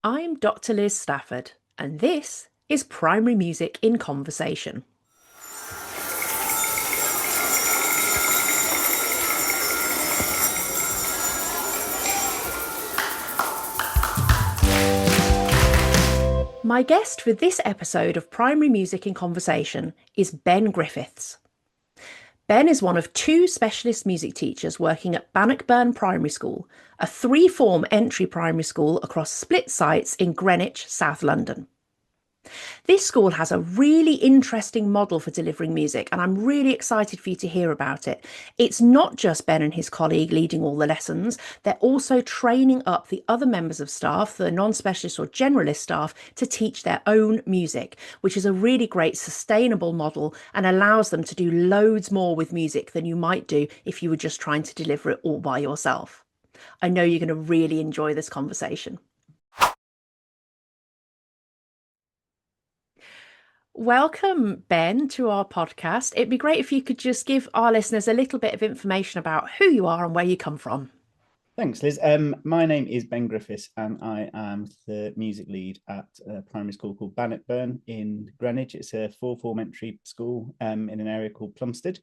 I'm Dr. Liz Stafford, and this is Primary Music in Conversation. My guest for this episode of Primary Music in Conversation is Ben Griffiths. Ben is one of two specialist music teachers working at Bannockburn Primary School, a three-form entry primary school across split sites in Greenwich, South London. This school has a really interesting model for delivering music, and I'm really excited for you to hear about it. It's not just Ben and his colleague leading all the lessons, they're also training up the other members of staff, the non-specialist or generalist staff, to teach their own music, which is a really great sustainable model and allows them to do loads more with music than you might do if you were just trying to deliver it all by yourself. I know you're going to really enjoy this conversation. Welcome, Ben, to our podcast. It'd be great if you could just give our listeners a little bit of information about who you are and where you come from. Thanks, Liz. My name is Ben Griffiths, and I am the music lead at a primary school called Bannockburn in Greenwich. It's a four-form entry school in an area called Plumstead.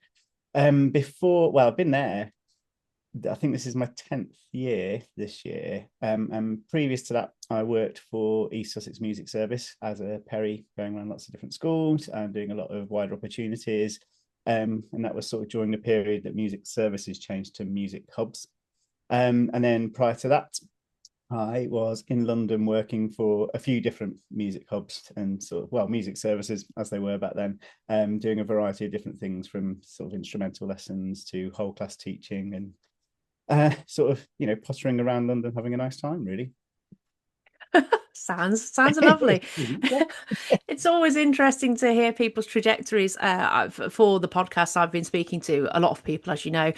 I've been there. I think this is my 10th year this year. And previous to that, I worked for East Sussex Music Service as a Perry, going around lots of different schools and doing a lot of wider opportunities. And that was sort of during the period that music services changed to music hubs. And then prior to that, I was in London working for a few different music hubs and music services as they were back then, doing a variety of different things from sort of instrumental lessons to whole class teaching and pottering around London, having a nice time, really. Sounds lovely. It's always interesting to hear people's trajectories. For the podcasts I've been speaking to, a lot of people, as you know,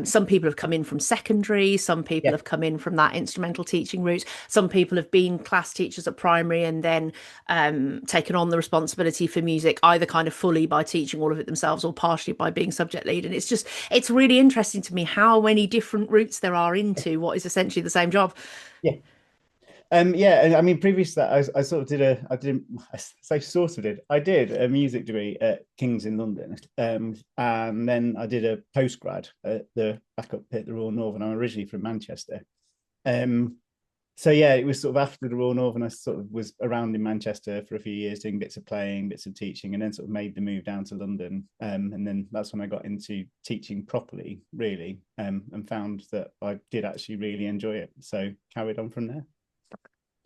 some people have come in from secondary, some people have come in from that instrumental teaching route, some people have been class teachers at primary and then taken on the responsibility for music, either kind of fully by teaching all of it themselves or partially by being subject lead. And it's really interesting to me how many different routes there are into what is essentially the same job. Yeah. I mean, previous to that, I did a music degree at King's in London, and then I did a postgrad at the backup pit, the Royal Northern. I'm originally from Manchester, it was sort of after the Royal Northern. I sort of was around in Manchester for a few years, doing bits of playing, bits of teaching, and then sort of made the move down to London, and then that's when I got into teaching properly, really, and found that I did actually really enjoy it. So carried on from there.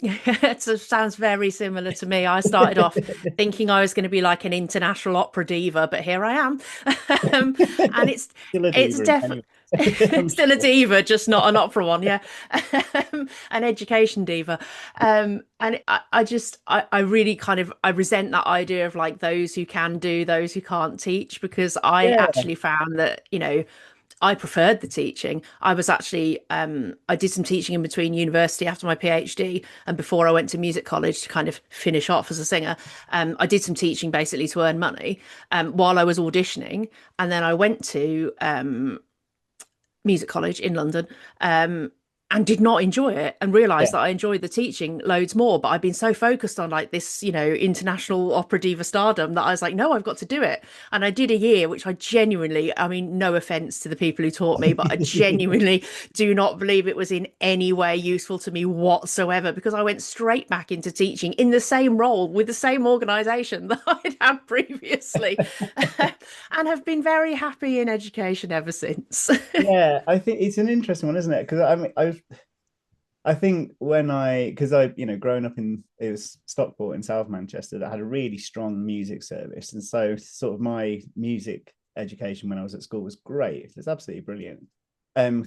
Yeah, it sounds very similar to me. I started off thinking I was going to be like an international opera diva, but here I am. And Still a it's diva definitely I'm still a sure. diva, just not an opera one. Yeah, an education diva. I really kind of I resent that idea of like those who can do, those who can't teach, because I Yeah, actually found that, I preferred the teaching. I was actually, I did some teaching in between university after my PhD and before I went to music college to kind of finish off as a singer. I did some teaching basically to earn money while I was auditioning. And then I went to music college in London, and did not enjoy it and realized yeah. that I enjoyed the teaching loads more. But I've been so focused on like this, international opera diva stardom that I was like, no, I've got to do it. And I did a year, which I genuinely, I mean, no offense to the people who taught me, but I genuinely do not believe it was in any way useful to me whatsoever because I went straight back into teaching in the same role with the same organization that I'd had previously and have been very happy in education ever since. Yeah, I think it's an interesting one, isn't it? Because I think because growing up in it was Stockport in South Manchester that had a really strong music service, and so sort of my music education when I was at school was great. It's absolutely brilliant. Um,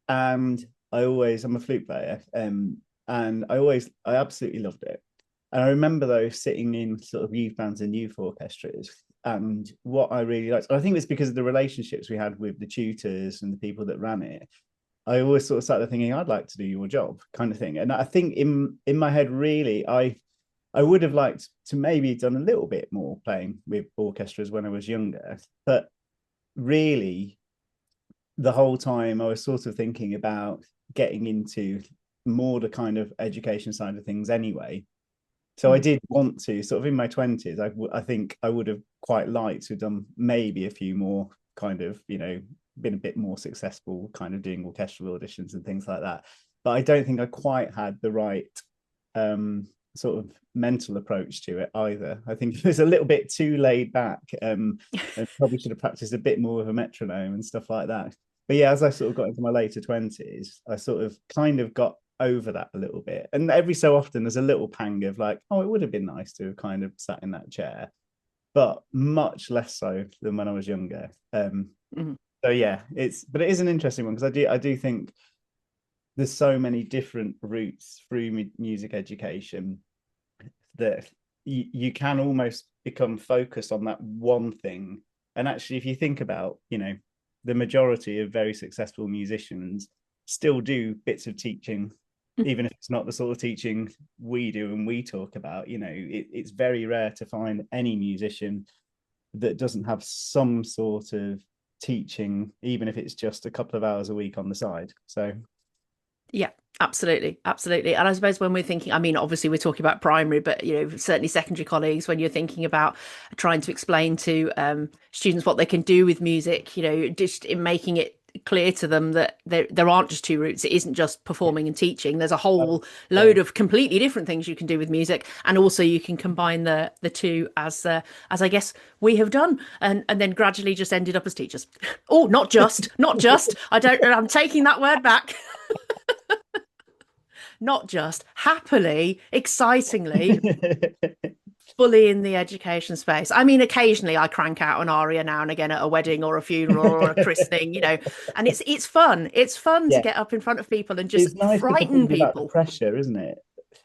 and I'm a flute player, and I absolutely loved it. And I remember though sitting in sort of youth bands and youth orchestras, and what I really liked, I think it's because of the relationships we had with the tutors and the people that ran it. I always sort of sat there thinking, I'd like to do your job, kind of thing. And I think in my head, really, I would have liked to maybe done a little bit more playing with orchestras when I was younger. But really, the whole time I was sort of thinking about getting into more the kind of education side of things anyway. So I did want to sort of in my 20s, I think I would have quite liked to have done maybe a few more kind of, been a bit more successful kind of doing orchestral auditions and things like that. But I don't think I quite had the right sort of mental approach to it either. I think it was a little bit too laid back. And probably should have practiced a bit more of a metronome and stuff like that. But yeah, as I sort of got into my later 20s, I sort of kind of got over that a little bit. And every so often there's a little pang of like, oh, it would have been nice to have kind of sat in that chair, but much less so than when I was younger. So yeah, it is an interesting one, because I do think there's so many different routes through music education that you can almost become focused on that one thing. And actually, if you think about, the majority of very successful musicians still do bits of teaching, even if it's not the sort of teaching we do and we talk about. It's very rare to find any musician that doesn't have some sort of teaching, even if it's just a couple of hours a week on the side. So yeah, absolutely. Absolutely. And I suppose when we're thinking, I mean, obviously we're talking about primary, but, certainly secondary colleagues, when you're thinking about trying to explain to students what they can do with music, just in making it clear to them that there aren't just two routes. It isn't just performing and teaching. There's a whole load of completely different things you can do with music, and also you can combine the two, as I guess we have done, and then gradually just ended up as teachers. Oh, not just. I'm taking that word back. Not just, happily, excitingly, fully in the education space. I mean, occasionally I crank out an aria now and again at a wedding or a funeral or a christening, and it's fun. It's fun to yeah, get up in front of people and just it's nice to frighten perform without the people. pressure, isn't it?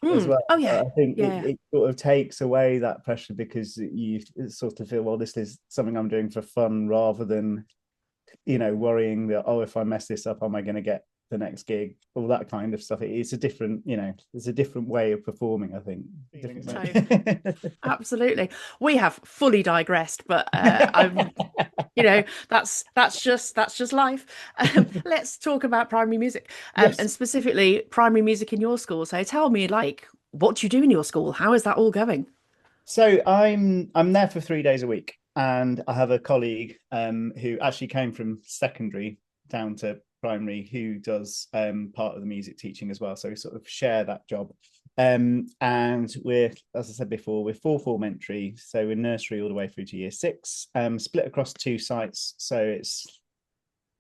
As well. Oh yeah. I think Yeah. it sort of takes away that pressure, because you sort of feel, well, this is something I'm doing for fun, rather than worrying that, oh, if I mess this up, am I going to get the next gig, all that kind of stuff. It's a different, there's a different way of performing, I think. Absolutely. We have fully digressed, but I'm that's just life. Let's talk about primary music, Yes. and specifically primary music in your school. So tell me, like, what do you do in your school? How is that all going? So I'm there for 3 days a week, and I have a colleague who actually came from secondary down to primary, who does part of the music teaching as well. So we sort of share that job. And we're, as I said before, we're full form entry, so we're nursery all the way through to year 6, split across 2 sites. So it's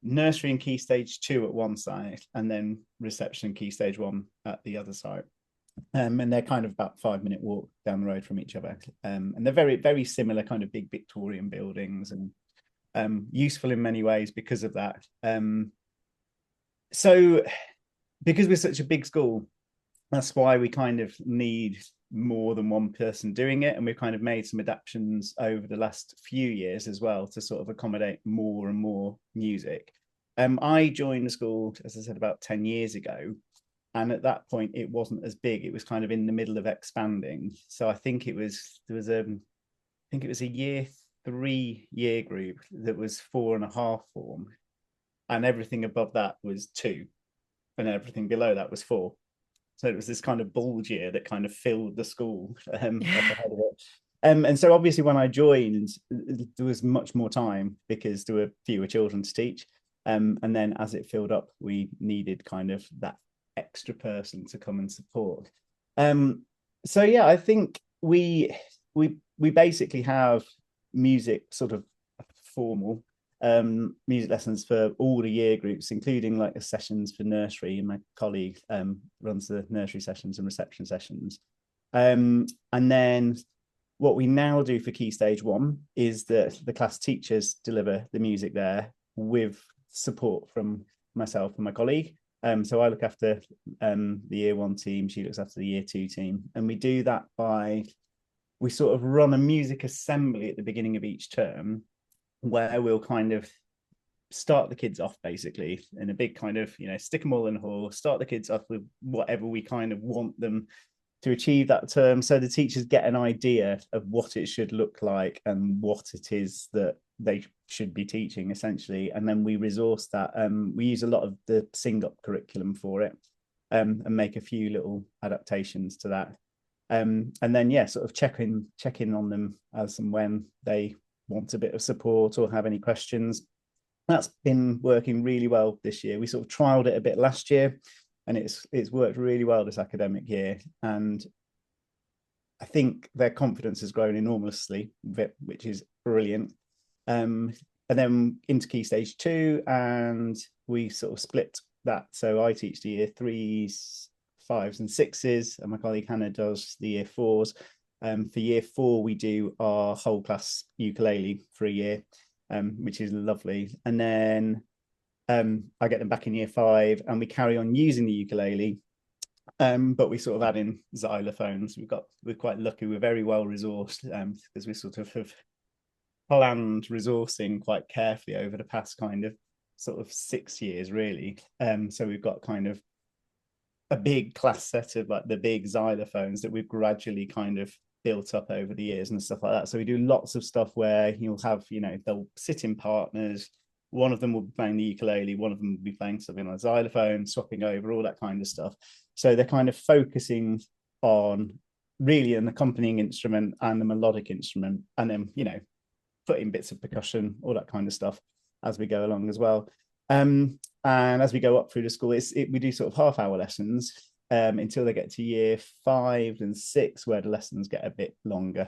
nursery and key stage 2 at one site, and then reception and key stage 1 at the other site. And they're kind of about 5-minute walk down the road from each other. And they're very, very similar, kind of big Victorian buildings, and useful in many ways because of that. So because we're such a big school, that's why we kind of need more than one person doing it. And we've kind of made some adaptations over the last few years as well to sort of accommodate more and more music. I joined the school, as I said, about 10 years ago. And at that point, it wasn't as big. It was kind of in the middle of expanding. So I think it was a year 3 year group that was 4.5 form. And everything above that was 2. And everything below that was 4. So it was this kind of bulge year that kind of filled the school up ahead of it. And so obviously when I joined, there was much more time because there were fewer children to teach. And then as it filled up, we needed kind of that extra person to come and support. So yeah, I think we basically have music sort of formal music lessons for all the year groups, including like the sessions for nursery, and my colleague runs the nursery sessions and reception sessions. And then what we now do for key stage 1 is that the class teachers deliver the music there with support from myself and my colleague. So I look after the year 1 team, she looks after the year 2 team, and we do that we sort of run a music assembly at the beginning of each term, where we'll kind of start the kids off basically in a big kind of, stick them all in a hall, start the kids off with whatever we kind of want them to achieve that term, so the teachers get an idea of what it should look like and what it is that they should be teaching essentially. And then we resource that. We use a lot of the Sing Up curriculum for it. and make a few little adaptations to that. And then sort of check in on them as and when they want a bit of support or have any questions. That's been working really well this year. We sort of trialed it a bit last year, and it's worked really well this academic year. And I think their confidence has grown enormously, which is brilliant. And then into Key Stage 2, and we sort of split that. So I teach the year 3s, 5s, and 6s, and my colleague Hannah does the year 4s. For year 4, we do our whole class ukulele for a year, which is lovely. And then I get them back in year 5, and we carry on using the ukulele, but we sort of add in xylophones. We're quite lucky. We're very well resourced, because we sort of have planned resourcing quite carefully over the past kind of sort of 6 years, really. So we've got kind of a big class set of like the big xylophones that we've gradually kind of built up over the years and stuff like that. So we do lots of stuff where you'll have, they'll sit in partners. One of them will be playing the ukulele, one of them will be playing something on a xylophone, swapping over, all that kind of stuff. So they're kind of focusing on really an accompanying instrument and a melodic instrument, and then, putting bits of percussion, all that kind of stuff as we go along as well. And as we go up through the school, we do sort of half-hour lessons until they get to year 5 and 6, where the lessons get a bit longer,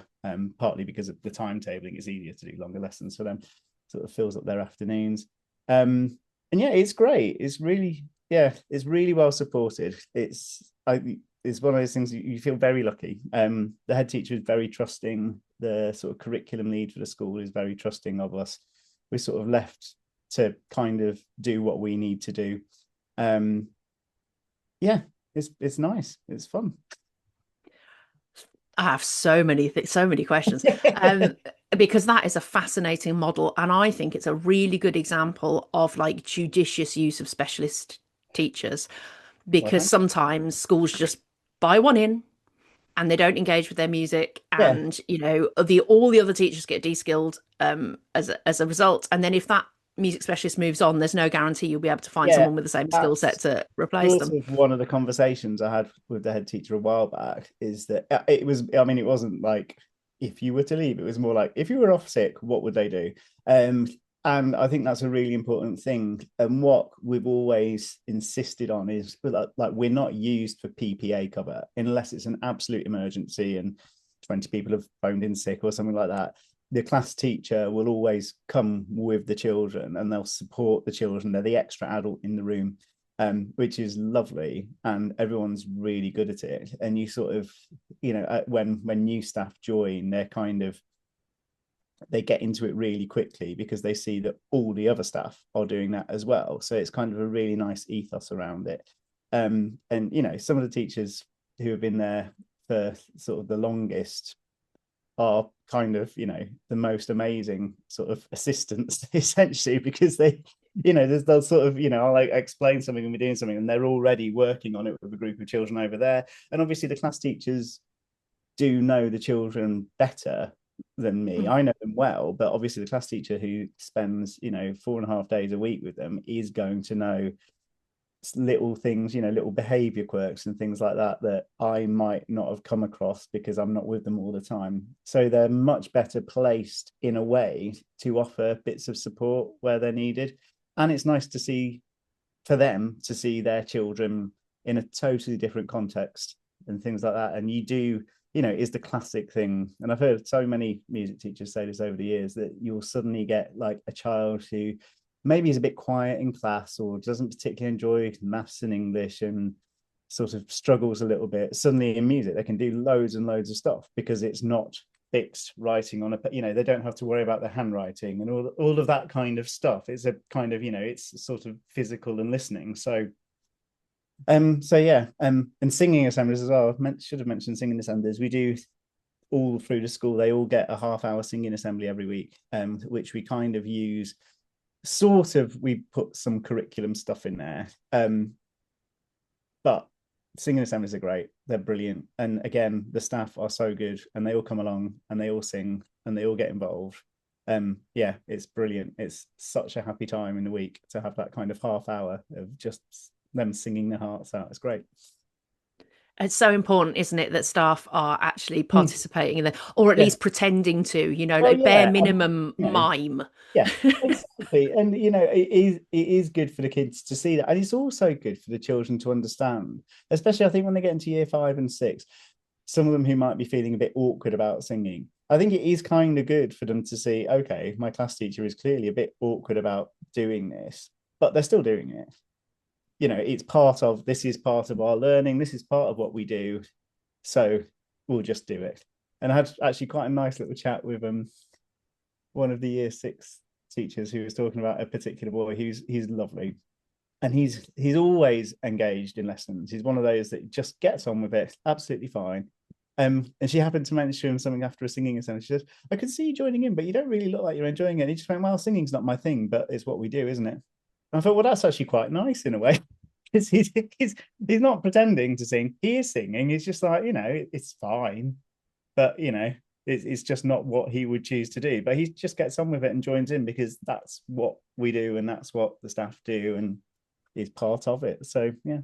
partly because of the timetabling. It's easier to do longer lessons for them, sort of fills up their afternoons. And it's great. It's really well supported. It's one of those things you feel very lucky. The head teacher is very trusting. The sort of curriculum lead for the school is very trusting of us. We're sort of left to kind of do what we need to do. It's nice. It's fun. I have so many questions, because that is a fascinating model, and I think it's a really good example of like judicious use of specialist teachers, because sometimes schools just buy one in and they don't engage with their music, and all the other teachers get de-skilled as a result. And then if that music specialist moves on, there's no guarantee you'll be able to find someone with the same skill set to replace them. One of the conversations I had with the head teacher a while back is that it wasn't like if you were to leave, it was more like if you were off sick, what would they do? And I think that's a really important thing. And what we've always insisted on is like we're not used for PPA cover unless it's an absolute emergency and 20 people have phoned in sick or something like that. The class teacher will always come with the children and they'll support the children. They're the extra adult in the room, which is lovely. And everyone's really good at it. And you sort of, when new staff join, they get into it really quickly because they see that all the other staff are doing that as well. So it's kind of a really nice ethos around it. And, some of the teachers who have been there for sort of the longest are kind of, the most amazing sort of assistants, essentially, because they'll sort of, I'll like explain something and we're doing something and they're already working on it with a group of children over there. And obviously the class teachers do know the children better than me. I know them well, but obviously the class teacher who spends 4.5 days a week with them is going to know little things, little behavior quirks and things like that I might not have come across because I'm not with them all the time. So they're much better placed in a way to offer bits of support where they're needed. And it's nice to see for them to see their children in a totally different context and things like that. And you do, is the classic thing. And I've heard so many music teachers say this over the years, that you'll suddenly get like a child who maybe is a bit quiet in class or doesn't particularly enjoy maths and English and sort of struggles a little bit. Suddenly in music, they can do loads and loads of stuff because it's not fixed writing on they don't have to worry about the handwriting and all of that kind of stuff. It's a kind of, it's sort of physical and listening. And singing assemblies as well. I should have mentioned singing assemblies. We do all through the school. They all get a half-hour singing assembly every week, which we kind of use. We put some curriculum stuff in there, but singing assemblies are great. They're brilliant, and again, the staff are so good, and they all come along and they all sing and they all get involved. It's brilliant. It's such a happy time in the week to have that kind of half hour of just them singing their hearts out. It's great. It's so important, isn't it, that staff are actually Mm. participating in it, or at Yeah. least pretending to, Well, like bare yeah. And, minimum mime. yeah, exactly. And it is good for the kids to see that. And it's also good for the children to understand, especially I think when they get into year 5 and 6, some of them who might be feeling a bit awkward about singing. I think it is kind of good for them to see, okay, my class teacher is clearly a bit awkward about doing this, but they're still doing it. It's this is part of our learning, this is part of what we do. So we'll just do it. And I had actually quite a nice little chat with one of the year 6 teachers who was talking about a particular boy. He's lovely, and he's always engaged in lessons. He's one of those that just gets on with it absolutely fine. And she happened to mention something after a singing assembly. She says, I could see you joining in, but you don't really look like you're enjoying it. And he just went, well, singing's not my thing, but it's what we do, isn't it? And I thought, well, that's actually quite nice in a way. Because he's not pretending to sing. He is singing. He's just like, it's fine. But, it's just not what he would choose to do. But he just gets on with it and joins in because that's what we do and that's what the staff do and is part of it. So, yeah.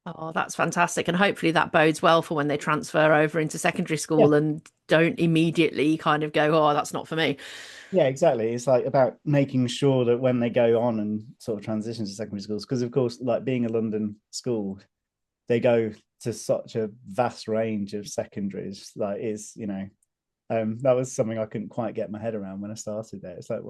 Oh, that's fantastic. And hopefully that bodes well for when they transfer over into secondary Yeah. school and don't immediately kind of go, oh, that's not for me. Yeah, exactly. It's like about making sure that when they go on and sort of transition to secondary schools, because of course, like being a London school, they go to such a vast range of secondaries. Like that was something I couldn't quite get my head around when I started there. It's like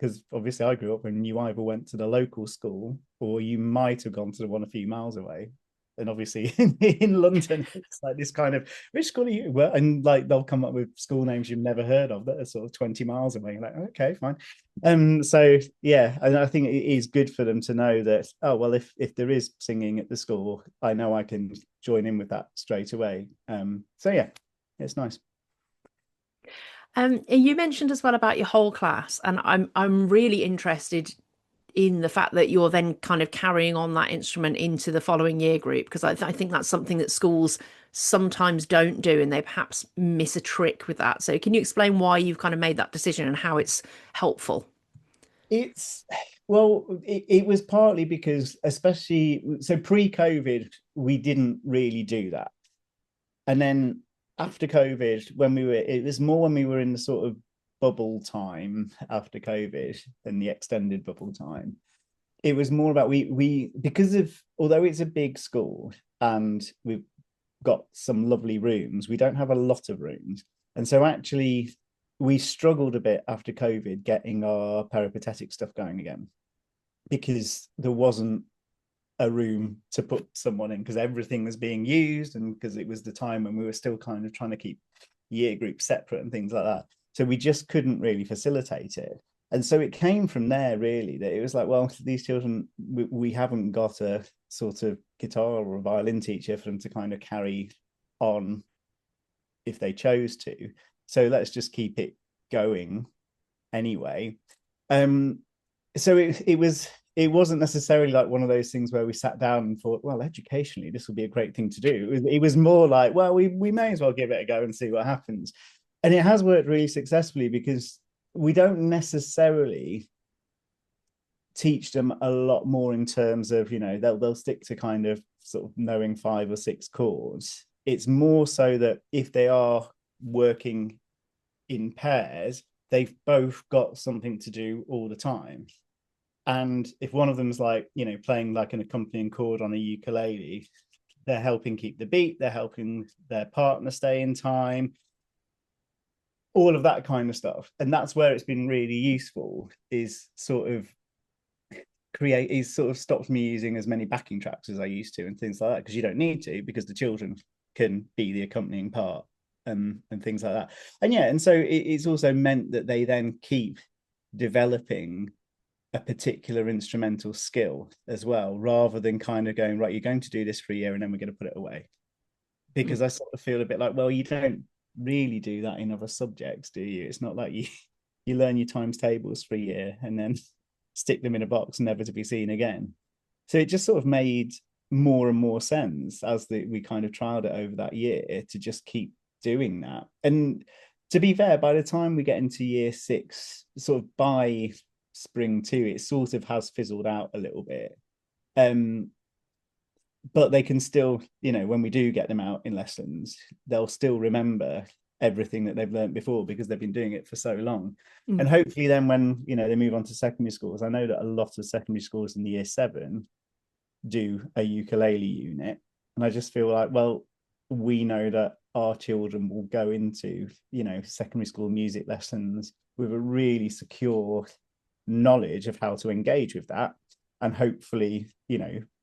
because obviously I grew up when you either went to the local school or you might have gone to the one a few miles away. And obviously in London, it's like this kind of, which school are you? Well, and like they'll come up with school names you've never heard of that are sort of 20 miles away. You're like, okay, fine. So yeah, and I think it is good for them to know that, oh well, if there is singing at the school, I know I can join in with that straight away. So yeah, it's nice. You mentioned as well about your whole class, and I'm really interested in the fact that you're then kind of carrying on that instrument into the following year group, because I think that's something that schools sometimes don't do, and they perhaps miss a trick with that. So can you explain why you've kind of made that decision and how it's helpful? It's well, it was partly because, especially so pre-COVID, we didn't really do that. And then after COVID, it was more when we were in the sort of bubble time after COVID and the extended bubble time. It was more about we because of although it's a big school and we've got some lovely rooms, we don't have a lot of rooms. And so actually we struggled a bit after COVID getting our peripatetic stuff going again because there wasn't a room to put someone in because everything was being used and because it was the time when we were still kind of trying to keep year groups separate and things like that. So we just couldn't really facilitate it. And so it came from there really that it was like, well, these children, we haven't got a sort of guitar or a violin teacher for them to kind of carry on if they chose to. So let's just keep it going anyway. So it wasn't necessarily like one of those things where we sat down and thought, well, educationally, this will be a great thing to do. It was more like, well, we may as well give it a go and see what happens. And it has worked really successfully because we don't necessarily teach them a lot more in terms of, they'll stick to kind of sort of knowing 5 or 6 chords. It's more so that if they are working in pairs, they've both got something to do all the time. And if one of them's like, playing like an accompanying chord on a ukulele, they're helping keep the beat, they're helping their partner stay in time, all of that kind of stuff. And that's where it's been really useful is sort of stopped me using as many backing tracks as I used to and things like that, because you don't need to, because the children can be the accompanying part and things like that. And yeah, and so it's also meant that they then keep developing a particular instrumental skill as well, rather than kind of going, right, you're going to do this for a year and then we're going to put it away. Because I sort of feel a bit like, well, you don't really do that in other subjects, do you? It's not like you learn your times tables for a year and then stick them in a box never to be seen again. So it just sort of made more and more sense as we kind of trialed it over that year to just keep doing that. And to be fair, by the time we get into year 6, sort of by spring 2, it sort of has fizzled out a little bit. But they can still, when we do get them out in lessons, they'll still remember everything that they've learned before because they've been doing it for so long. And hopefully then when, they move on to secondary schools, I know that a lot of secondary schools in the year 7 do a ukulele unit. And I just feel like, well, we know that our children will go into, secondary school music lessons with a really secure knowledge of how to engage with that. And hopefully,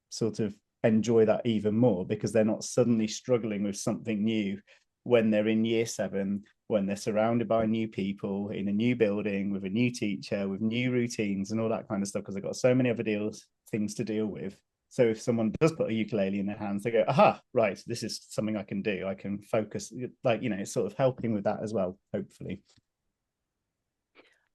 sort of enjoy that even more because they're not suddenly struggling with something new when they're in year 7, when they're surrounded by new people in a new building with a new teacher, with new routines and all that kind of stuff, because they've got so many other things to deal with. So if someone does put a ukulele in their hands, they go, aha, right, this is something I can do. I can focus, it's sort of helping with that as well, hopefully.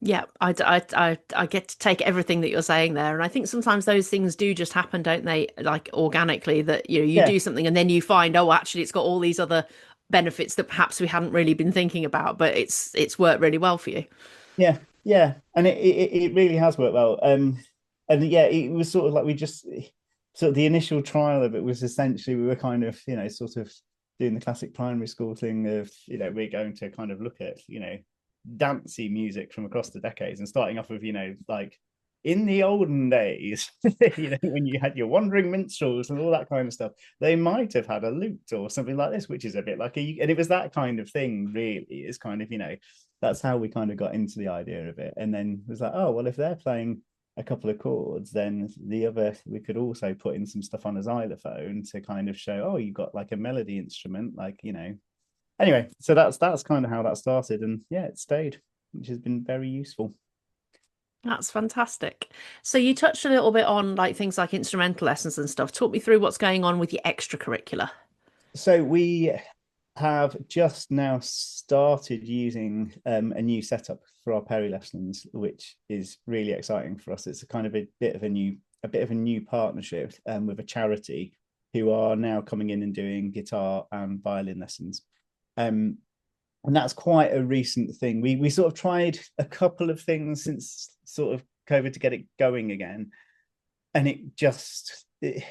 Yeah, I get to take everything that you're saying there, and I think sometimes those things do just happen, don't they? Like organically, that you Yeah. do something and then you find, oh, actually, it's got all these other benefits that perhaps we hadn't really been thinking about, but it's worked really well for you. Yeah, and it really has worked well. And yeah, it was sort of like we just sort of the initial trial of it was essentially we were kind of sort of doing the classic primary school thing of we're going to kind of look at dancey music from across the decades and starting off with like in the olden days when you had your wandering minstrels and all that kind of stuff, they might have had a lute or something like this, which is a bit like and it was that kind of thing really. Is kind of that's how we kind of got into the idea of it. And then it was like, oh well, if they're playing a couple of chords, then we could also put in some stuff on a xylophone to kind of show, oh, you got like a melody instrument, like anyway, so that's kind of how that started, and yeah, it stayed, which has been very useful. That's fantastic. So you touched a little bit on like things like instrumental lessons and stuff. Talk me through what's going on with your extracurricular. So we have just now started using a new setup for our Perry lessons, which is really exciting for us. It's a kind of a bit of a new partnership with a charity who are now coming in and doing guitar and violin lessons. And that's quite a recent thing. We sort of tried a couple of things since sort of COVID to get it going again, and it just a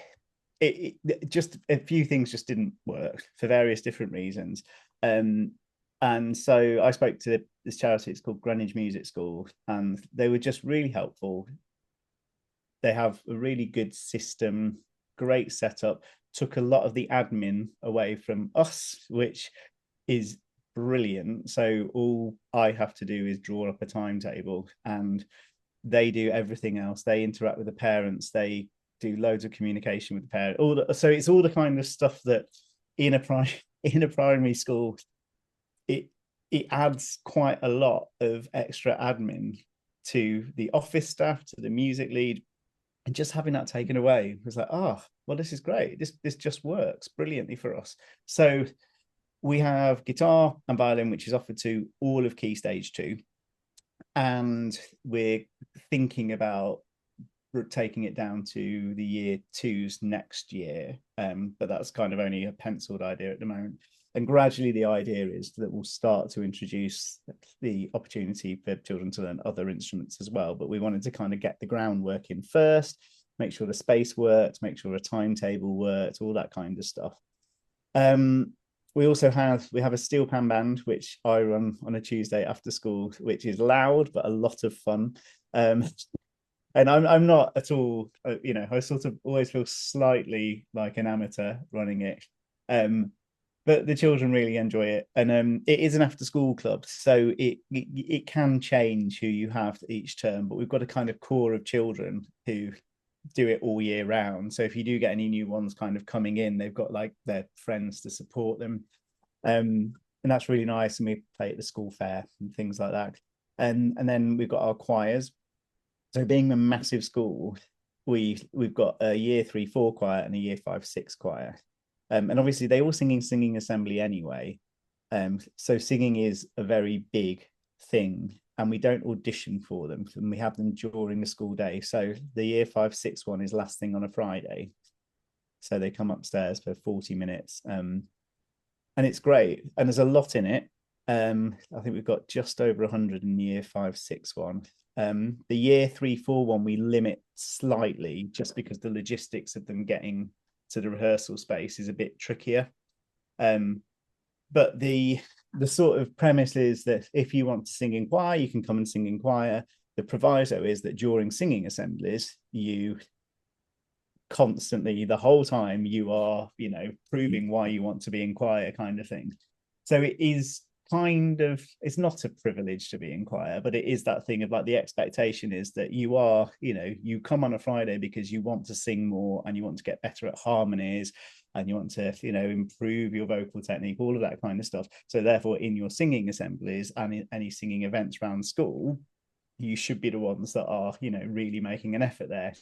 few things just didn't work for various different reasons. And so I spoke to this charity. It's called Greenwich Music School, and they were just really helpful. They have a really good system, great setup. Took a lot of the admin away from us, which is brilliant. So all I have to do is draw up a timetable and they do everything else. They interact with the parents. They do loads of communication with the parents. So it's all the kind of stuff that in a primary school, it adds quite a lot of extra admin to the office staff, to the music lead, and just having that taken away was like, oh, well, this is great. This just works brilliantly for us. So we have guitar and violin, which is offered to all of Key Stage 2. And we're thinking about taking it down to the year 2s next year. But that's kind of only a penciled idea at the moment. And gradually the idea is that we'll start to introduce the opportunity for children to learn other instruments as well. But we wanted to kind of get the groundwork in first, make sure the space worked, make sure a timetable worked, all that kind of stuff. We also have a steel pan band, which I run on a Tuesday after school, which is loud but a lot of fun. And I'm not at all, I sort of always feel slightly like an amateur running it. But the children really enjoy it, and it is an after-school club, so it can change who you have each term. But we've got a kind of core of children who do it all year round. So if you do get any new ones kind of coming in, they've got like their friends to support them. And that's really nice. And we play at the school fair and things like that. And then we've got our choirs. So being a massive school, we've got a year 3-4 choir and a year 5-6 choir. And obviously they all singing assembly anyway. So singing is a very big thing, and we don't audition for them, and we have them during the school day. So the year 5-6 one is last thing on a Friday. So they come upstairs for 40 minutes. And it's great. And there's a lot in it. I think we've got just over 100 in year 5-6 one. The year 3, 4 one we limit slightly just because the logistics of them getting to the rehearsal space is a bit trickier. But the sort of premise is that if you want to sing in choir, you can come and sing in choir. The proviso is that during singing assemblies, you constantly, the whole time, you are, proving why you want to be in choir, kind of thing. So it is kind of, it's not a privilege to be in choir, but it is that thing of like the expectation is that you are, you come on a Friday because you want to sing more and you want to get better at harmonies and you want to, improve your vocal technique, all of that kind of stuff. So therefore, in your singing assemblies and in any singing events around school, you should be the ones that are, really making an effort there.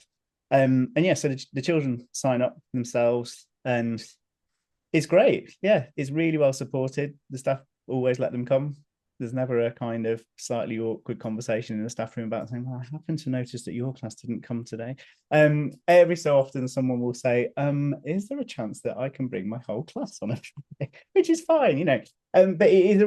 And yeah, so the children sign up themselves and it's great. Yeah, it's really well supported. The staff always let them come. There's never a kind of slightly awkward conversation in the staff room about saying, well, I happen to notice that your class didn't come today. Every so often someone will say, is there a chance that I can bring my whole class on a Friday? Which is fine, but it is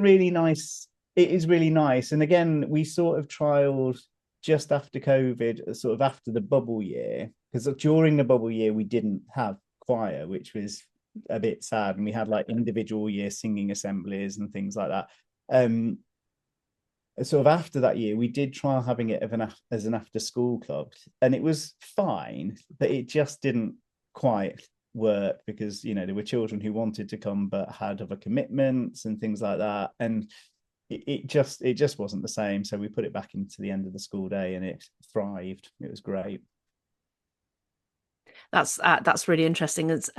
really nice. And again, we sort of trialed just after COVID, sort of after the bubble year, because during the bubble year, we didn't have choir, which was a bit sad, and we had like individual year singing assemblies and things like that. Sort of after that year, we did try having it as an after school club, and it was fine, but it just didn't quite work because there were children who wanted to come but had other commitments and things like that, and it just wasn't the same. So we put it back into the end of the school day, and it thrived. It was great. That's really interesting. As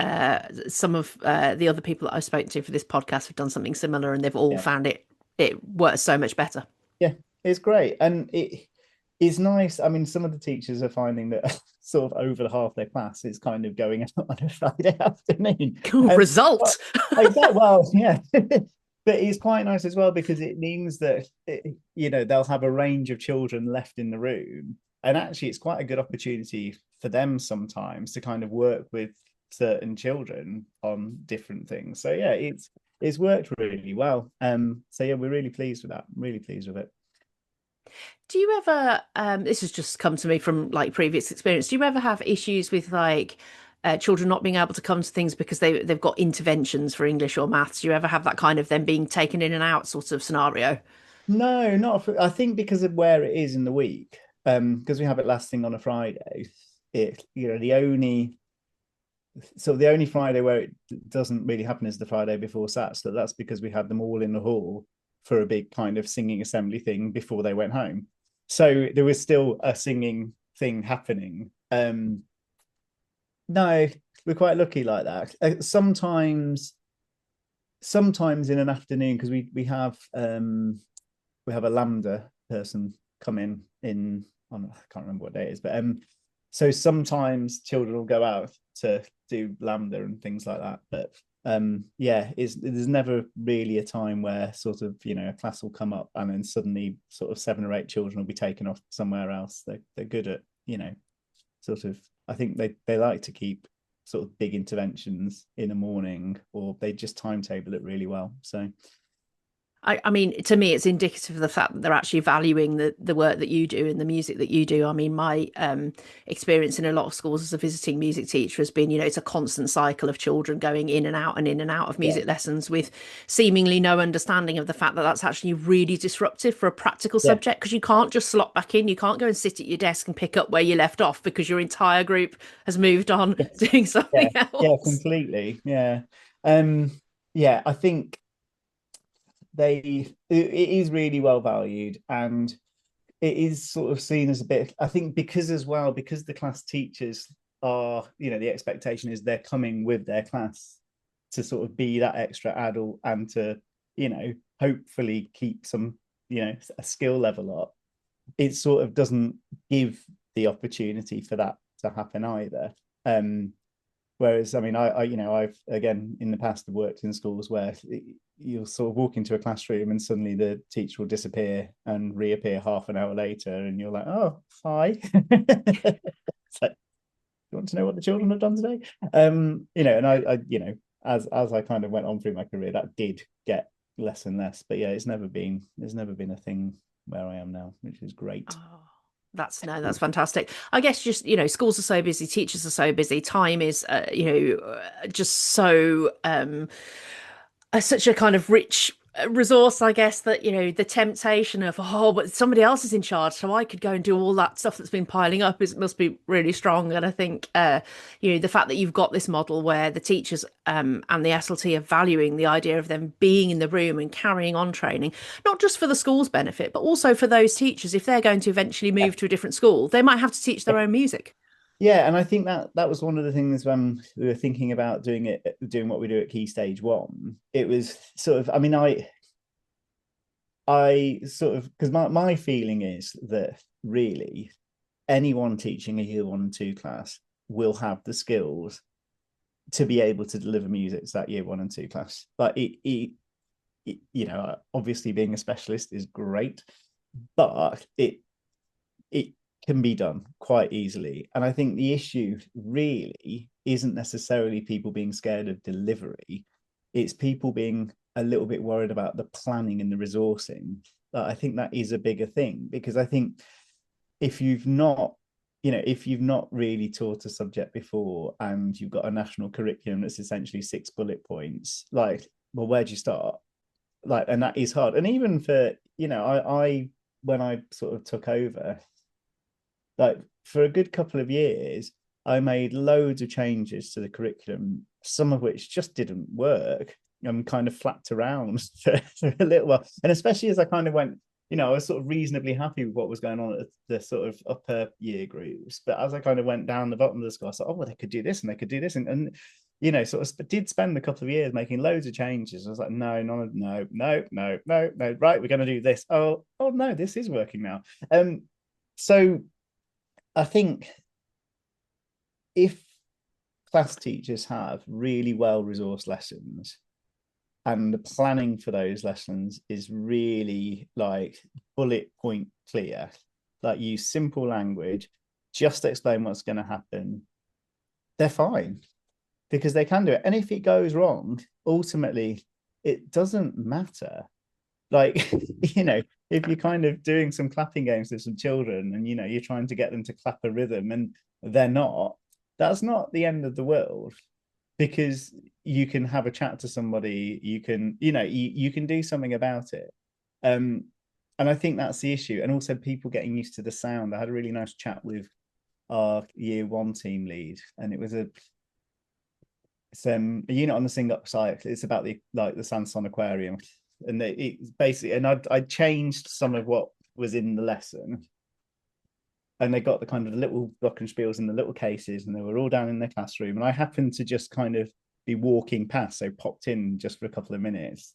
some of the other people that I've spoken to for this podcast have done something similar, and they've all found it works so much better. Yeah, it's great, and it is nice. I mean, some of the teachers are finding that sort of over half their class is kind of going out on a Friday afternoon. Result. Exactly. Well, yeah. But it's quite nice as well because it means that they'll have a range of children left in the room, and actually it's quite a good opportunity for them sometimes to kind of work with certain children on different things. So yeah, it's worked really well. So yeah, we're really pleased with that. Really pleased with it. Do you ever, this has just come to me from like previous experience, do you ever have issues with like children not being able to come to things because they've got interventions for English or maths? Do you ever have that kind of them being taken in and out sort of scenario? No, not for, I think because of where it is in the week, because we have it last thing on a Friday, the only Friday where it doesn't really happen is the Friday before Sats. That's because we had them all in the hall for a big kind of singing assembly thing before they went home. So there was still a singing thing happening. No, we're quite lucky like that. Sometimes in an afternoon, because we have a lambda person come in on, I can't remember what day it is, but so sometimes children will go out to do lambda and things like that. But yeah, there's never really a time where sort of a class will come up and then suddenly sort of 7 or 8 children will be taken off somewhere else. They're good at sort of, I think they like to keep sort of big interventions in the morning, or they just timetable it really well. So I mean, to me, it's indicative of the fact that they're actually valuing the work that you do and the music that you do. I mean, my experience in a lot of schools as a visiting music teacher has been, it's a constant cycle of children going in and out and in and out of music lessons with seemingly no understanding of the fact that that's actually really disruptive for a practical subject, because you can't just slot back in. You can't go and sit at your desk and pick up where you left off because your entire group has moved on doing something else. Yeah, completely. Yeah. Yeah, I think it is really well valued, and it is sort of seen as a bit, I think, because the class teachers are, the expectation is they're coming with their class to sort of be that extra adult and to, hopefully keep some, a skill level up. It sort of doesn't give the opportunity for that to happen either. Whereas, I mean, I've again in the past have worked in schools where you'll sort of walk into a classroom and suddenly the teacher will disappear and reappear half an hour later, and you're like, "Oh, hi." It's like, you want to know what the children have done today? And I as I kind of went on through my career, that did get less and less. But yeah, there's never been a thing where I am now, which is great. Oh. That's fantastic. I guess just, schools are so busy, teachers are so busy, time is, just so such a kind of rich resource, I guess, that, the temptation of, oh, but somebody else is in charge, so I could go and do all that stuff that's been piling up must be really strong. And I think, the fact that you've got this model where the teachers and the SLT are valuing the idea of them being in the room and carrying on training, not just for the school's benefit, but also for those teachers, if they're going to eventually move to a different school, they might have to teach their own music. Yeah, and I think that was one of the things when we were thinking about doing what we do at Key Stage 1. It was sort of, I mean, I sort of, because my feeling is that really anyone teaching a year 1 and 2 class will have the skills to be able to deliver music to that year 1 and 2 class. But obviously being a specialist is great, but it can be done quite easily. And I think the issue really isn't necessarily people being scared of delivery. It's people being a little bit worried about the planning and the resourcing. I think that is a bigger thing, because I think if you've not really taught a subject before and you've got a national curriculum that's essentially 6 bullet points, like, well, where do you start? Like, and that is hard. And even for, I when I sort of took over, like for a good couple of years, I made loads of changes to the curriculum, some of which just didn't work and kind of flapped around for a little while. And especially as I kind of went, I was sort of reasonably happy with what was going on at the sort of upper year groups. But as I kind of went down the bottom of the school, I thought, oh, well, they could do this and they could do this. And sort of did spend a couple of years making loads of changes. I was like, no, no. Right, we're going to do this. Oh, no, this is working now. So I think if class teachers have really well-resourced lessons and the planning for those lessons is really like bullet point clear, like use simple language, just explain what's going to happen, they're fine because they can do it. And if it goes wrong, ultimately, it doesn't matter. Like, if you're kind of doing some clapping games with some children and, you're trying to get them to clap a rhythm and they're not, that's not the end of the world, because you can have a chat to somebody, you can, you can do something about it. And I think that's the issue. And also people getting used to the sound. I had a really nice chat with our year 1 team lead, and it was a unit on the Sing Up site. It's about the Sanson Aquarium. And it's basically, and I changed some of what was in the lesson, and they got the kind of the little glockenspiels in the little cases, and they were all down in their classroom. And I happened to just kind of be walking past, so popped in just for a couple of minutes,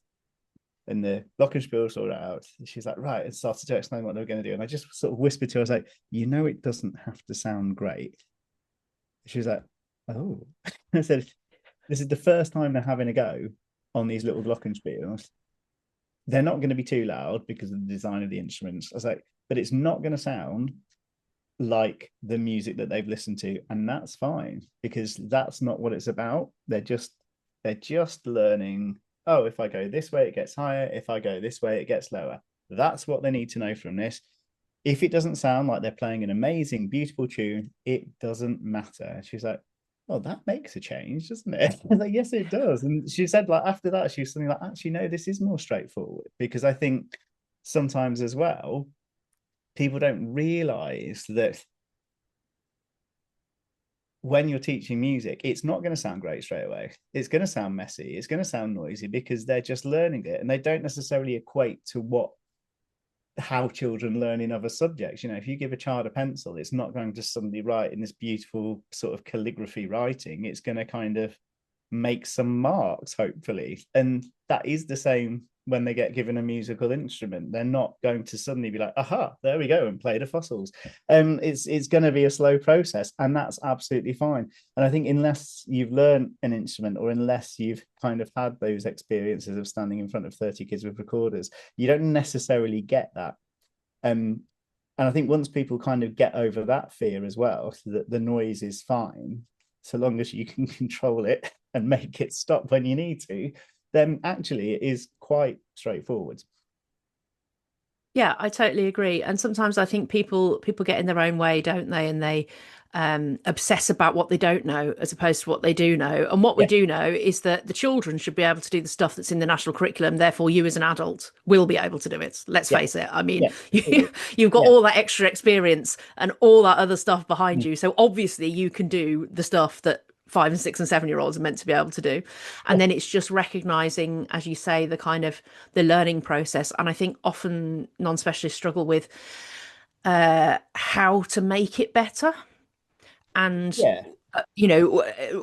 and the glockenspiels were out. She's like, right, and started to explain what they were going to do. And I just sort of whispered to her, I was like, it doesn't have to sound great. She was like, oh. I said, this is the first time they're having a go on these little glockenspiels. They're not going to be too loud because of the design of the instruments. I was like, but it's not going to sound like the music that they've listened to, and that's fine, because that's not what it's about. They're just learning, oh, if I go this way it gets higher, if I go this way it gets lower. That's what they need to know from this. If it doesn't sound like they're playing an amazing, beautiful tune, it doesn't matter. She's like, oh, that makes a change, doesn't it? I was like, yes, it does. And she said, like, after that, she was something like, actually, no, this is more straightforward, because I think sometimes as well, people don't realize that when you're teaching music, it's not going to sound great straight away. It's going to sound messy. It's going to sound noisy, because they're just learning it, and they don't necessarily equate to how children learn in other subjects. If you give a child a pencil, it's not going to suddenly write in this beautiful sort of calligraphy writing. It's going to kind of make some marks, hopefully. And that is the same when they get given a musical instrument. They're not going to suddenly be like, aha, there we go, and play the fossils. It's going to be a slow process, and that's absolutely fine. And I think unless you've learned an instrument, or unless you've kind of had those experiences of standing in front of 30 kids with recorders, you don't necessarily get that. And I think once people kind of get over that fear as well, so that the noise is fine, so long as you can control it and make it stop when you need to, then actually it is quite straightforward. Yeah, I totally agree. And sometimes I think people get in their own way, don't they? And they obsess about what they don't know as opposed to what they do know. And what we Yeah, do know is that the children should be able to do the stuff that's in the national curriculum. Therefore, you as an adult will be able to do it. Let's yeah, face it. I mean, yeah, completely. you've got Yeah. all that extra experience and all that other stuff behind Mm. you. So obviously, you can do the stuff that 5 and 6 and 7 year olds are meant to be able to do. And Yeah. then it's just recognizing, as you say, the kind of the learning process. And I think often non-specialists struggle with how to make it better and Yeah.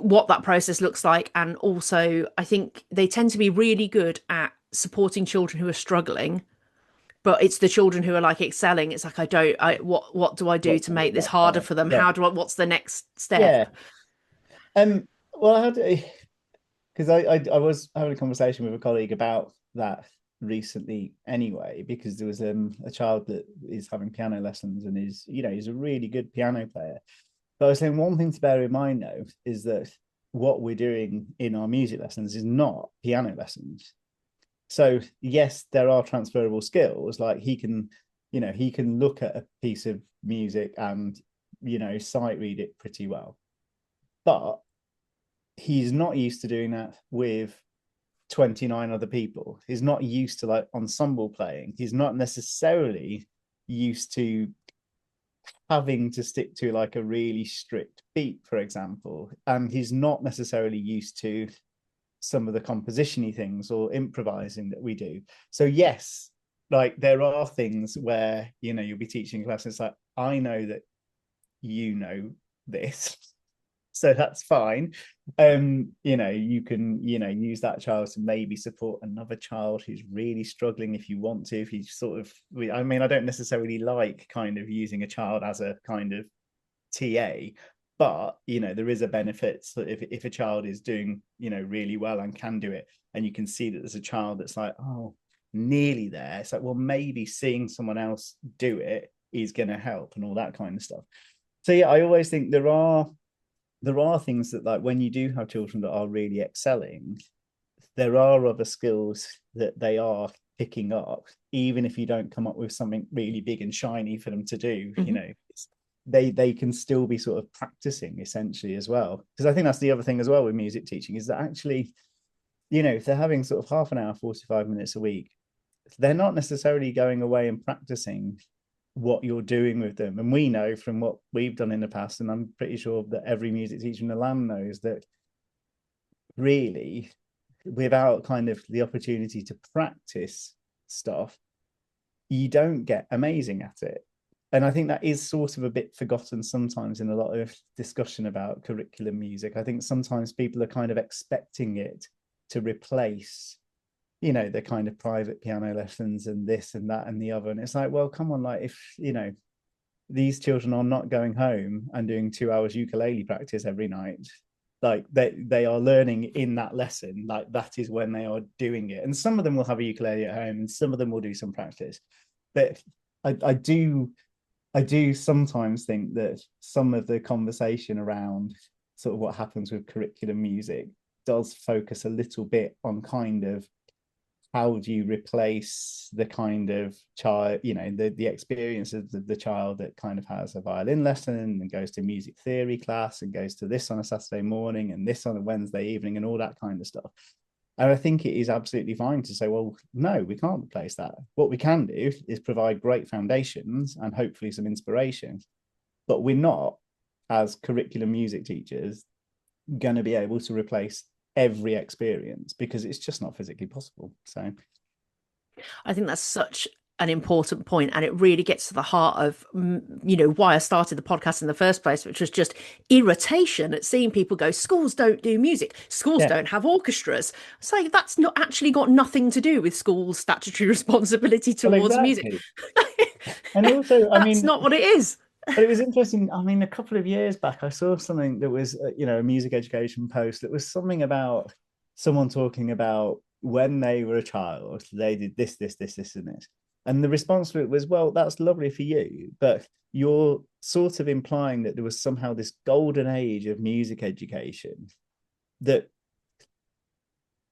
what that process looks like. And also I think they tend to be really good at supporting children who are struggling, but it's the children who are like excelling. It's like, what do I do What to can I do make this next harder time? for them? Yeah. What's the next step? Yeah. Well, I had because I was having a conversation with a colleague about that recently anyway, because there was a child that is having piano lessons and is, he's a really good piano player. But I was saying one thing to bear in mind though is that what we're doing in our music lessons is not piano lessons. So yes, there are transferable skills. Like he can look at a piece of music and sight read it pretty well. But he's not used to doing that with 29 other people. He's not used to like ensemble playing. He's not necessarily used to having to stick to like a really strict beat, for example. And he's not necessarily used to some of the composition-y things or improvising that we do. So yes, like there are things where you'll be teaching class and it's like, I know that you know this, so that's fine. You can use that child to maybe support another child who's really struggling if you want to. If you sort of, I mean, I don't necessarily like kind of using a child as a kind of TA, but there is a benefit. So if a child is doing really well and can do it, and you can see that there's a child that's like, oh, nearly there, it's like, well, maybe seeing someone else do it is going to help and all that kind of stuff. So yeah, I always think there are things that, like, when you do have children that are really excelling, there are other skills that they are picking up, even if you don't come up with something really big and shiny for them to do. Mhm. They can still be sort of practicing essentially as well, because I think that's the other thing as well with music teaching, is that actually if they're having sort of half an hour, 45 minutes a week, they're not necessarily going away and practicing what you're doing with them. And we know from what we've done in the past, and I'm pretty sure that every music teacher in the land knows, that really, without kind of the opportunity to practice stuff, you don't get amazing at it. And I think that is sort of a bit forgotten sometimes in a lot of discussion about curriculum music. I think sometimes people are kind of expecting it to replace the kind of private piano lessons and this and that and the other. And it's like, well, come on, like, if these children are not going home and doing 2 hours ukulele practice every night, like they are learning in that lesson, like that is when they are doing it. And some of them will have a ukulele at home and some of them will do some practice. But I do sometimes think that some of the conversation around sort of what happens with curriculum music does focus a little bit on kind of how do you replace the kind of child, the experience of the child that kind of has a violin lesson and goes to music theory class and goes to this on a Saturday morning and this on a Wednesday evening and all that kind of stuff. And I think it is absolutely fine to say, well, no, we can't replace that. What we can do is provide great foundations and hopefully some inspiration, but we're not, as curriculum music teachers, going to be able to replace every experience because it's just not physically possible. So I think that's such an important point, and it really gets to the heart of why I started the podcast in the first place, which was just irritation at seeing people go, schools don't do music, schools yeah, don't have orchestras. It's like, that's not actually got nothing to do with schools' statutory responsibility well, towards music. exactly. And also, I That's mean, not what it is. but it was interesting. I mean, a couple of years back, I saw something that was, a music education post that was something about someone talking about when they were a child, they did this, this, this, this, and this. And the response to it was, well, that's lovely for you, but you're sort of implying that there was somehow this golden age of music education that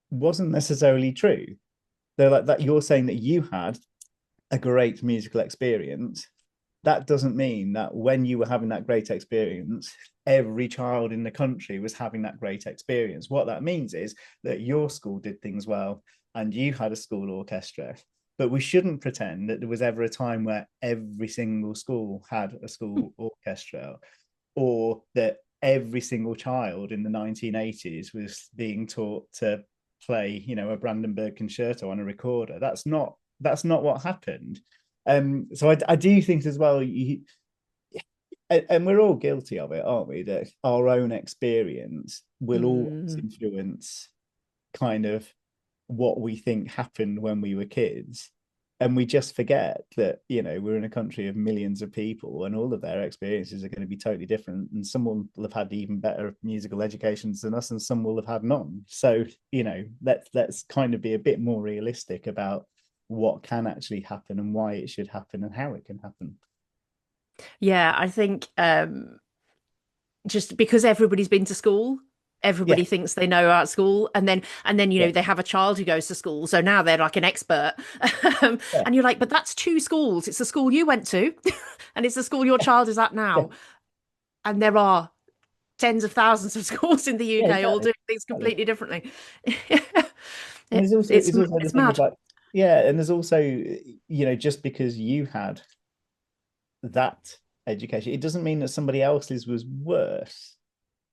wasn't necessarily true. They're like that. You're saying that you had a great musical experience, that doesn't mean that when you were having that great experience, every child in the country was having that great experience. What that means is that your school did things well and you had a school orchestra. But we shouldn't pretend that there was ever a time where every single school had a school orchestra, or that every single child in the 1980s was being taught to play, a Brandenburg concerto on a recorder. That's not what happened. So I do think as well, and we're all guilty of it, aren't we? That our own experience will always Mm. influence kind of what we think happened when we were kids. And we just forget that, we're in a country of millions of people and all of their experiences are going to be totally different. And some will have had even better musical educations than us, and some will have had none. So, let's kind of be a bit more realistic about what can actually happen and why it should happen and how it can happen. Yeah, I think just because everybody's been to school, Yeah, everybody thinks they know about school, and then yeah, they have a child who goes to school, so now they're like an expert. yeah, And you're like, but that's two schools. It's the school you went to, and it's the school your child is at yeah, now. And there are tens of thousands of schools in the yeah, UK all exactly. doing things Exactly. completely differently. And It, there's also the it's thing of mad. like, yeah, and there's also, just because you had that education, it doesn't mean that somebody else's was worse.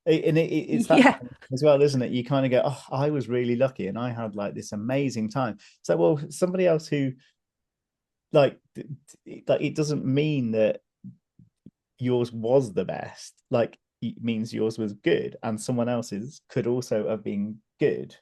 It's that Yeah. kind of as well, isn't it? You kind of go, oh, I was really lucky and I had like this amazing time. So, well, somebody else who like, like it doesn't mean that yours was the best. Like, it means yours was good, and someone else's could also have been good.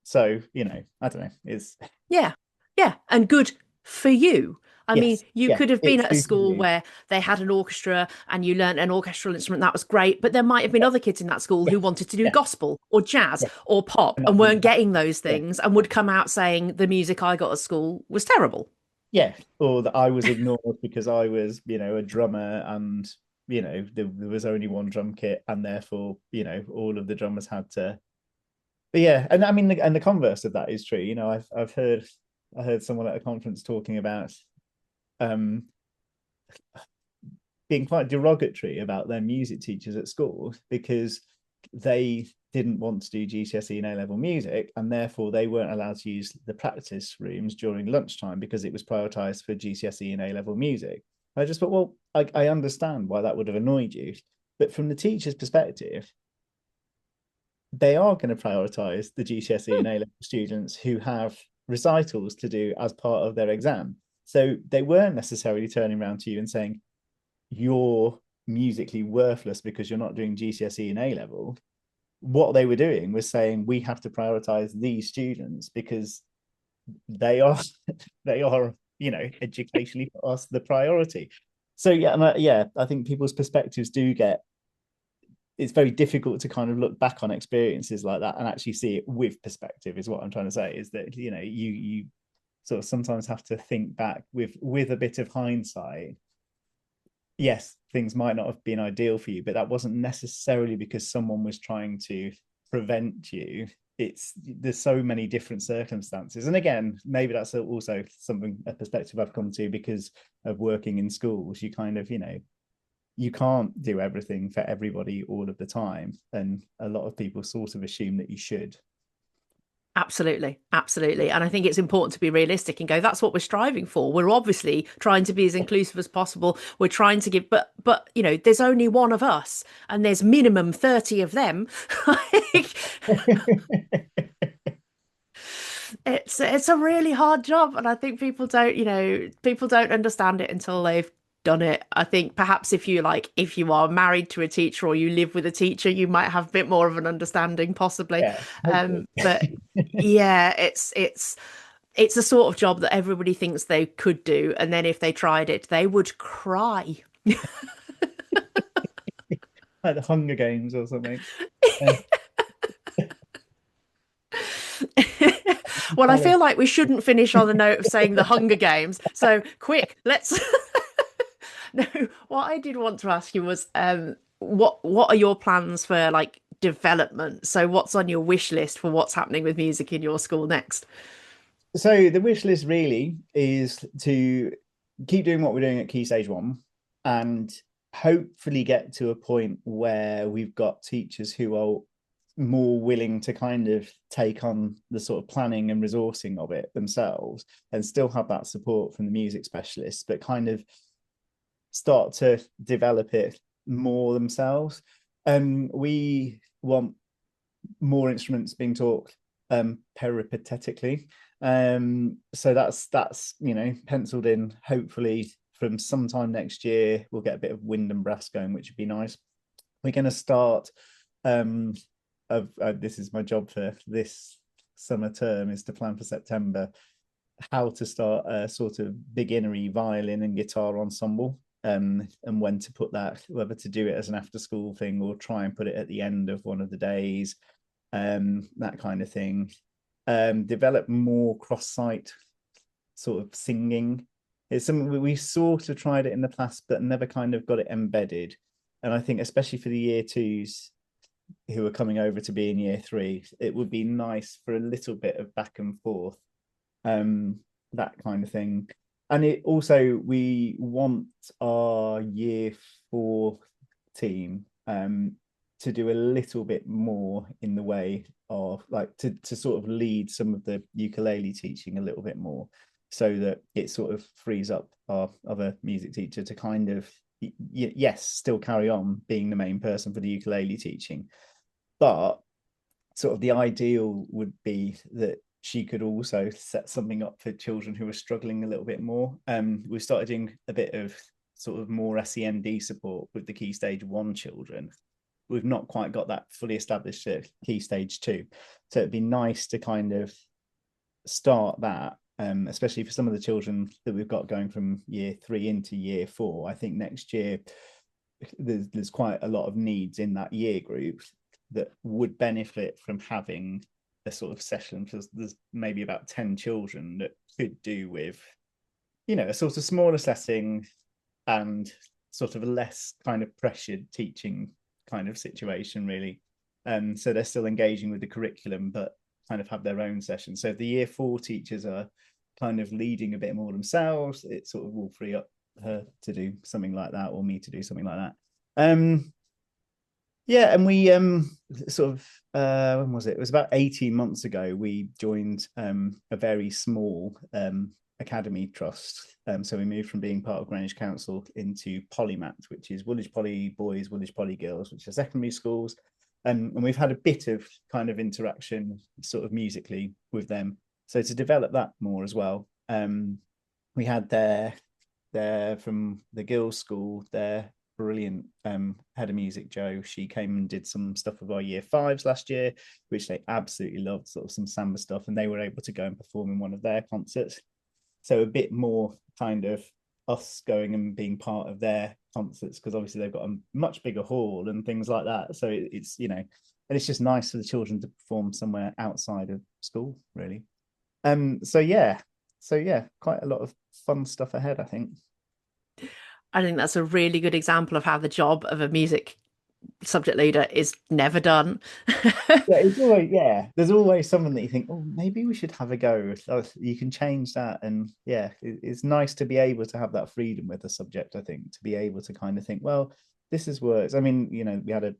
So, I don't know. It's Yeah, yeah, and good for you. I mean, yes, you yeah, could have been it's at a good for school you. where they had an orchestra and you learnt an orchestral instrument. That was great. But there might have been Yeah, other kids in that school yeah, who wanted to do yeah, gospel or jazz yeah. or pop And that and wouldn't weren't happen. getting those Yeah, things and would come out saying the music I got at school was terrible. yeah. Or that I was ignored because I was, a drummer, and there was only one drum kit, and therefore, all of the drummers had to. But yeah, and I mean, and the converse of that is true. I've heard I heard someone at a conference talking about um being quite derogatory about their music teachers at school because they didn't want to do GCSE and A-level music, and therefore they weren't allowed to use the practice rooms during lunchtime because it was prioritized for GCSE and A-level music. I just thought, well, I understand why that would have annoyed you, but from the teacher's perspective, they are going to prioritize the GCSE and A-level students who have recitals to do as part of their exam. So they weren't necessarily turning around to you and saying, you're musically worthless because you're not doing GCSE and A level. What they were doing was saying we have to prioritize these students because they are they are educationally for us the priority. So yeah, I think people's perspectives do get. It's very difficult to kind of look back on experiences like that and actually see it with perspective. Is what I'm trying to say. Is that you sort of sometimes have to think back with a bit of hindsight. Yes, things might not have been ideal for you, but that wasn't necessarily because someone was trying to prevent you. There's so many different circumstances. And again, maybe that's also a perspective I've come to because of working in schools. You kind of, you can't do everything for everybody all of the time. And a lot of people sort of assume that you should. Absolutely, absolutely. And I think it's important to be realistic and go, that's what we're striving for. We're obviously trying to be as inclusive as possible. We're trying to give, but there's only one of us and there's minimum 30 of them. Like, it's a really hard job. And I think people don't understand it until they've done it. I think perhaps if you are married to a teacher or you live with a teacher, you might have a bit more of an understanding, possibly. Yeah, hopefully. But yeah, it's a sort of job that everybody thinks they could do, and then if they tried it, they would cry. Like the Hunger Games or something. Uh, Well, I feel like we shouldn't finish on the note of saying the Hunger Games. So quick, let's. No, what I did want to ask you was, what are your plans for like development? So what's on your wish list for what's happening with music in your school next? So the wish list really is to keep doing what we're doing at Key Stage 1 and hopefully get to a point where we've got teachers who are more willing to kind of take on the sort of planning and resourcing of it themselves and still have that support from the music specialists, but kind of start to develop it more themselves. We want more instruments being taught peripatetically. So that's penciled in. Hopefully, from sometime next year, we'll get a bit of wind and brass going, which would be nice. We're going to start. This is my job for this summer term is to plan for September how to start a sort of beginnery violin and guitar ensemble. And when to put that, whether to do it as an after school thing or try and put it at the end of one of the days, that kind of thing. Develop more cross-site sort of singing. It's something we sort of tried it in the past, but never kind of got it embedded. And I think especially for the year twos who are coming over to be in year three, it would be nice for a little bit of back and forth, that kind of thing. And it also, we want our year four team to do a little bit more in the way of like to sort of lead some of the ukulele teaching a little bit more, so that it sort of frees up our other music teacher to kind of yes, still carry on being the main person for the ukulele teaching, but sort of the ideal would be that she could also set something up for children who are struggling a little bit more. We've started doing a bit of sort of more SEND support with the Key Stage 1 children. We've not quite got that fully established at Key Stage 2. So it'd be nice to kind of start that, especially for some of the children that we've got going from year 3 into year 4. I think next year there's quite a lot of needs in that year group that would benefit from having a sort of session, because there's maybe about 10 children that could do with, a sort of smaller setting and sort of a less kind of pressured teaching kind of situation, really. So they're still engaging with the curriculum, but kind of have their own session. So if the year 4 teachers are kind of leading a bit more themselves, it sort of will free up her to do something like that, or me to do something like that. Yeah, and we sort of when was it? It was about 18 months ago. We joined a very small academy trust. So we moved from being part of Greenwich Council into Polymat, which is Woolwich Poly Boys, Woolwich Poly Girls, which are secondary schools. And we've had a bit of kind of interaction sort of musically with them. So to develop that more as well. We had their from the girls' school, their brilliant head of music, Jo. She came and did some stuff with our year 5s last year, which they absolutely loved, sort of some samba stuff, and they were able to go and perform in one of their concerts. So a bit more kind of us going and being part of their concerts, because obviously they've got a much bigger hall and things like that. So it's, and it's just nice for the children to perform somewhere outside of school, really. So yeah, quite a lot of fun stuff ahead, I think. I think that's a really good example of how the job of a music subject leader is never done. It's always, there's always something that you think, oh, maybe we should have a go. You can change that. And it's nice to be able to have that freedom with a subject, I think, to be able to kind of think, well, this is works. I mean, we had a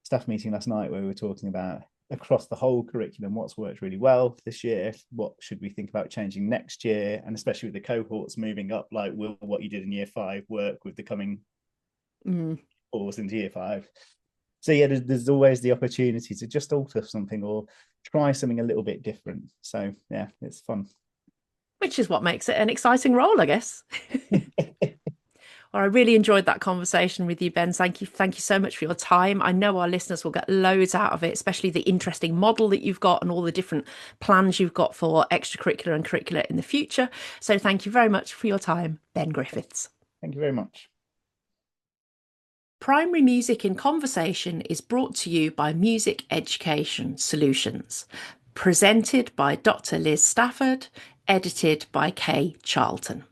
staff meeting last night where we were talking about across the whole curriculum, what's worked really well this year, what should we think about changing next year, and especially with the cohorts moving up, like, will what you did in year 5 work with the coming course into year 5? So there's always the opportunity to just alter something or try something a little bit different. So yeah, it's fun. Which is what makes it an exciting role, I guess. Well, I really enjoyed that conversation with you, Ben. Thank you so much for your time. I know our listeners will get loads out of it, especially the interesting model that you've got and all the different plans you've got for extracurricular and curricular in the future. So thank you very much for your time, Ben Griffiths. Thank you very much. Primary Music in Conversation is brought to you by Music Education Solutions, presented by Dr. Liz Stafford, edited by Kay Charlton.